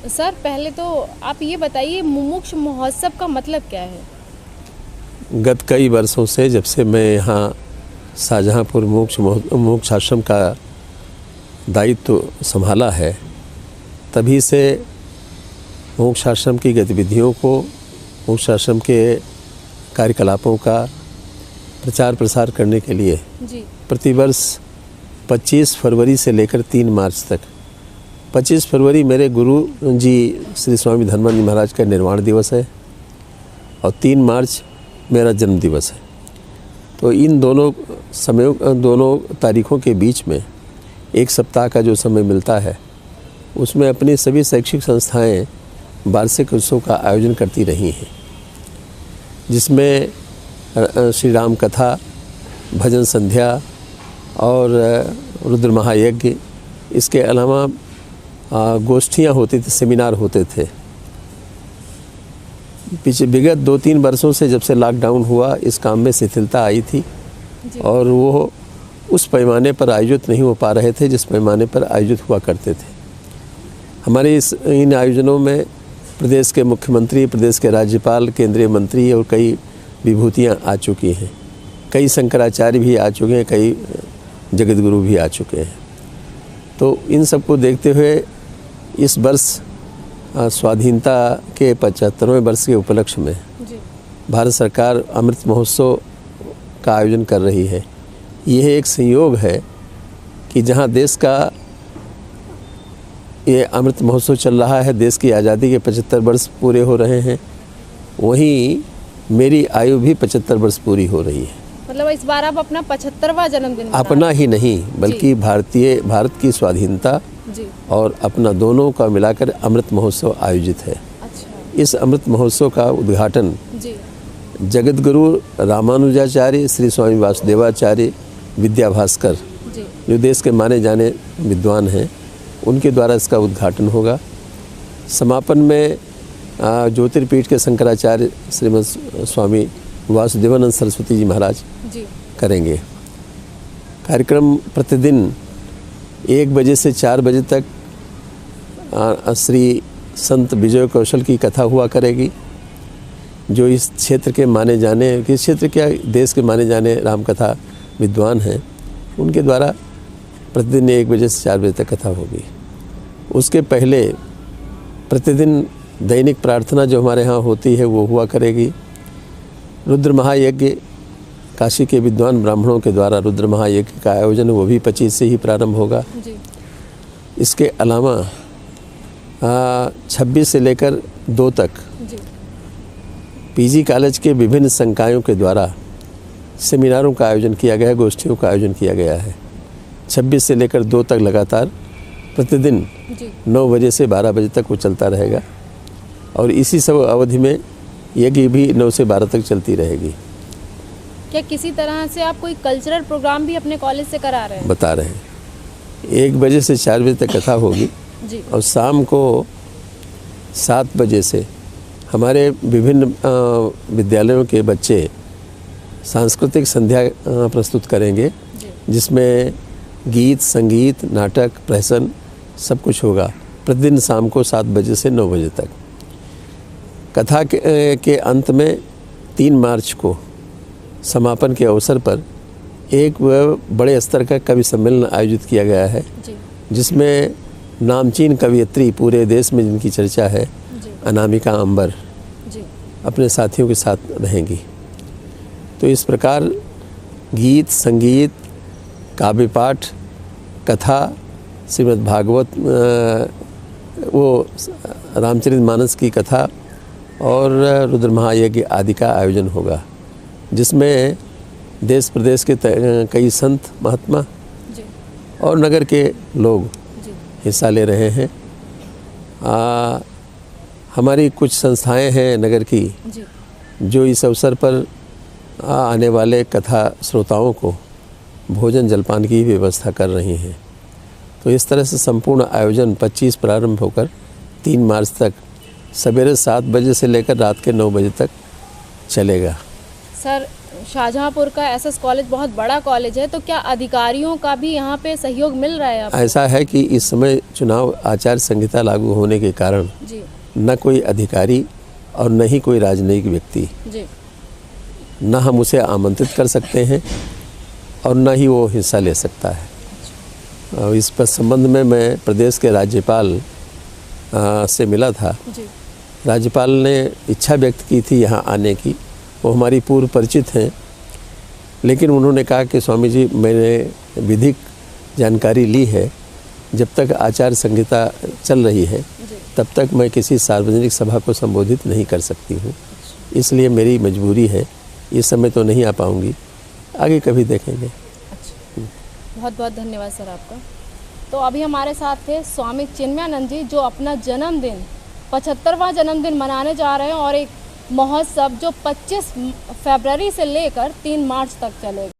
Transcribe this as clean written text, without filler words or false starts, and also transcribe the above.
Sir पहले तो आप ये बताइए मुमुक्ष महोत्सव का मतलब क्या है? गत कई वर्षों से जब से मैं यहाँ शाहजहाँपुर मोक्ष आश्रम का दायित्व संभाला है, तभी से मोक्ष आश्रम की गतिविधियों को, मोक्ष आश्रम के कार्यकलापों का प्रचार प्रसार करने के लिए जी। प्रतिवर्ष 25 फरवरी से लेकर 3 मार्च तक, 25 फरवरी मेरे गुरु जी श्री स्वामी धर्मानंद महाराज का निर्वाण दिवस है और 3 मार्च मेरा जन्म दिवस है। तो इन दोनों तारीखों के बीच में एक सप्ताह का जो समय मिलता है, उसमें अपनी सभी शैक्षिक संस्थाएं वार्षिक उत्सव का आयोजन करती रही हैं, जिसमें श्री राम कथा, भजन संध्या और रुद्र महायज्ञ, इसके अलावा गोष्ठियाँ होती थी, सेमिनार होते थे। पीछे विगत 2-3 वर्षों से जब से लॉकडाउन हुआ, इस काम में शिथिलता आई थी और वो उस पैमाने पर आयोजित नहीं हो पा रहे थे जिस पैमाने पर आयोजित हुआ करते थे। हमारे इन आयोजनों में प्रदेश के मुख्यमंत्री, प्रदेश के राज्यपाल, केंद्रीय मंत्री और कई विभूतियाँ आ चुकी हैं, कई शंकराचार्य भी आ चुके हैं, कई जगत गुरु भी आ चुके हैं। तो इन सबको देखते हुए इस वर्ष स्वाधीनता के 75वें वर्ष के उपलक्ष्य में भारत सरकार अमृत महोत्सव का आयोजन कर रही है। यह एक संयोग है कि जहां देश का ये अमृत महोत्सव चल रहा है, देश की आज़ादी के 75 वर्ष पूरे हो रहे हैं, वहीं मेरी आयु भी 75 वर्ष पूरी हो रही है। मतलब इस बार आप अपना 75वां जन्मदिन अपना ही नहीं बल्कि भारत की स्वाधीनता और अपना दोनों का मिलाकर अमृत महोत्सव आयोजित है। अच्छा। इस अमृत महोत्सव का उद्घाटन जगत गुरु रामानुजाचार्य श्री स्वामी वासुदेवाचार्य विद्याभास्कर, जो देश के माने जाने विद्वान हैं, उनके द्वारा इसका उद्घाटन होगा। समापन में ज्योतिर्पीठ के शंकराचार्य श्रीमद स्वामी वासुदेवानंद सरस्वती जी महाराज करेंगे। कार्यक्रम प्रतिदिन 1 बजे से 4 बजे तक श्री संत विजय कौशल की कथा हुआ करेगी, जो इस क्षेत्र के माने जाने, किस क्षेत्र क्या देश के माने जाने रामकथा विद्वान हैं, उनके द्वारा प्रतिदिन 1 बजे से 4 बजे तक कथा होगी। उसके पहले प्रतिदिन दैनिक प्रार्थना जो हमारे यहाँ होती है वो हुआ करेगी। रुद्र महायज्ञ, काशी के विद्वान ब्राह्मणों के द्वारा रुद्र महायज्ञ का आयोजन वो भी 25 से ही प्रारंभ होगा। इसके अलावा 26 से लेकर 2 तक पीजी कॉलेज के विभिन्न संकायों के द्वारा सेमिनारों का आयोजन किया गया है, गोष्ठियों का आयोजन किया गया है। 26 से लेकर 2 तक लगातार प्रतिदिन 9 बजे से 12 बजे तक वो चलता रहेगा और इसी सब अवधि में यज्ञ भी 9 से 12 तक चलती रहेगी। क्या किसी तरह से आप कोई कल्चरल प्रोग्राम भी अपने कॉलेज से करा रहे हैं? बता रहे हैं। 1 बजे से 4 बजे तक कथा होगी और शाम को 7 बजे से हमारे विभिन्न विद्यालयों के बच्चे सांस्कृतिक संध्या प्रस्तुत करेंगे, जिसमें गीत, संगीत, नाटक, प्रहसन सब कुछ होगा। प्रतिदिन शाम को 7 बजे से 9 बजे तक। कथा के अंत में 3 मार्च को समापन के अवसर पर एक बड़े स्तर का कवि सम्मेलन आयोजित किया गया है, जिसमें नामचीन कवयित्री पूरे देश में जिनकी चर्चा है, अनामिका अंबर, अपने साथियों के साथ रहेंगी। तो इस प्रकार गीत, संगीत, काव्य पाठ, कथा, श्रीमद् भागवत, वो रामचरितमानस की कथा और रुद्र महायज्ञ आदि का आयोजन होगा, जिसमें देश प्रदेश के कई संत महात्मा और नगर के लोग हिस्सा ले रहे हैं। हमारी कुछ संस्थाएं हैं नगर की जो इस अवसर पर आने वाले कथा श्रोताओं को भोजन जलपान की व्यवस्था कर रही हैं। तो इस तरह से संपूर्ण आयोजन 25 प्रारंभ होकर 3 मार्च तक सवेरे 7 बजे से लेकर रात के 9 बजे तक चलेगा। सर शाहजहाँपुर का एसएस कॉलेज बहुत बड़ा कॉलेज है, तो क्या अधिकारियों का भी यहाँ पे सहयोग मिल रहा है आपको? ऐसा है कि इस समय चुनाव आचार संहिता लागू होने के कारण जी न कोई अधिकारी और न ही कोई राजनयिक व्यक्ति, जी न हम उसे आमंत्रित कर सकते हैं और न ही वो हिस्सा ले सकता है। और इस पर संबंध में मैं प्रदेश के राज्यपाल से मिला था। जी राज्यपाल ने इच्छा व्यक्त की थी यहाँ आने की, वो हमारी पूर्व परिचित हैं, लेकिन उन्होंने कहा कि स्वामी जी मैंने विधिक जानकारी ली है, जब तक आचार संहिता चल रही है तब तक मैं किसी सार्वजनिक सभा को संबोधित नहीं कर सकती हूँ, इसलिए मेरी मजबूरी है, इस समय तो नहीं आ पाऊँगी, आगे कभी देखेंगे। अच्छा, बहुत बहुत धन्यवाद सर आपका। तो अभी हमारे साथ थे स्वामी चिन्मयानंद जी, जो अपना जन्मदिन 75वां जन्मदिन मनाने जा रहे हैं और एक महोत्सव जो 25 फरवरी से लेकर 3 मार्च तक चलेगा।